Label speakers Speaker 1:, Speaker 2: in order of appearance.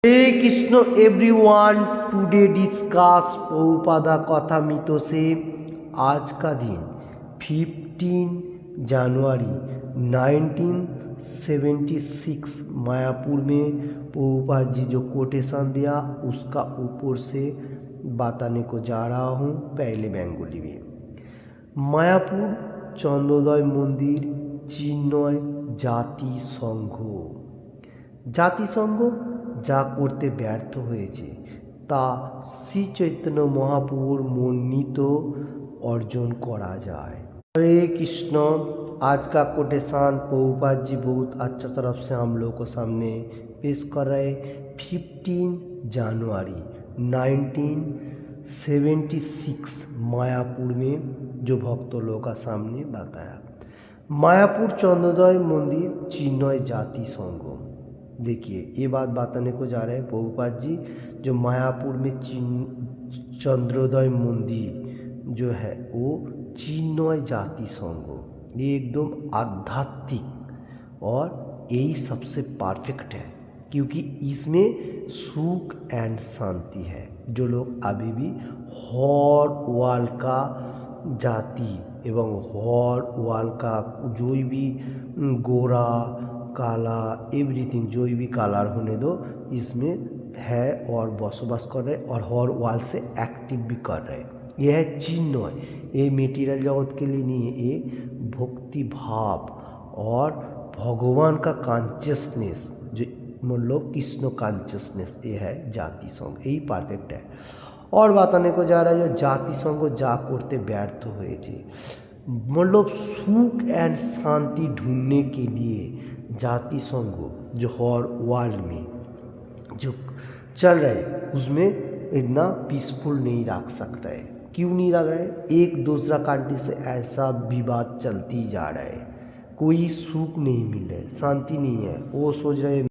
Speaker 1: हरे Krishna everyone. Today discuss Prabhupada कथा मितो से आज का दिन 15 जनवरी 1976 मायापुर में प्रभुपाद जी जो कोटेशन दिया उसका ऊपर से बताने को जा रहा हूँ। पहले बेंगोली में मायापुर चंद्रोदय मंदिर चिन्मय জাতি সংঘ যা করতে ব্যর্থ হয়েছে তা শ্রী চৈতন্য মহাপ্রভুর মনোনীত অর্জন করা যায়। हरे कृष्ण। आज का कोटेशन प्रभुपाद जी बहुत अच्छा तरफ से हम लोग को सामने पेश कर रहे। 15 जनवरी 1976 मायापुर में जो भक्तों लोगों का सामने बताया। मायापुर चंद्रोदय मंदिर चिन्मय जाति संघ। देखिए ये बात बताने को जा रहे हैं प्रभुपाद जी जो मायापुर में चंद्रोदय मंदिर जो है वो चिन्मय जाति संघ, ये एकदम आध्यात्मिक और यही सबसे परफेक्ट है क्योंकि इसमें सुख एंड शांति है। जो लोग अभी भी हर वर्ल्ड का जाति एवं हर वर्ल्ड का जो भी गोरा काला एवरीथिंग जो भी कलर होने दो इसमें है और बसोबास कर रहे और हर वाल से एक्टिव भी कर रहे। यह है चिन्मय। ये मेटीरियल जगत के लिए नहीं है, ये भक्ति भाव और भगवान का कॉन्शियसनेस जो मतलब कृष्ण कॉन्शियसनेस ये है जाति संघ, यही परफेक्ट है। और बताने को जा रहा है जो जाति संघ जा करते व्यर्थ हुए मतलब सुख एंड शांति ढूंढने के लिए जाति संघ जो हर वर्ल्ड में जो चल रहे उसमें इतना पीसफुल नहीं रख सकता है। क्यों नहीं रख रहे? एक दूसरा कंट्री से ऐसा विवाद चलती जा रहा है, कोई सुख नहीं मिल रहा है, शांति नहीं है। वो सोच रहे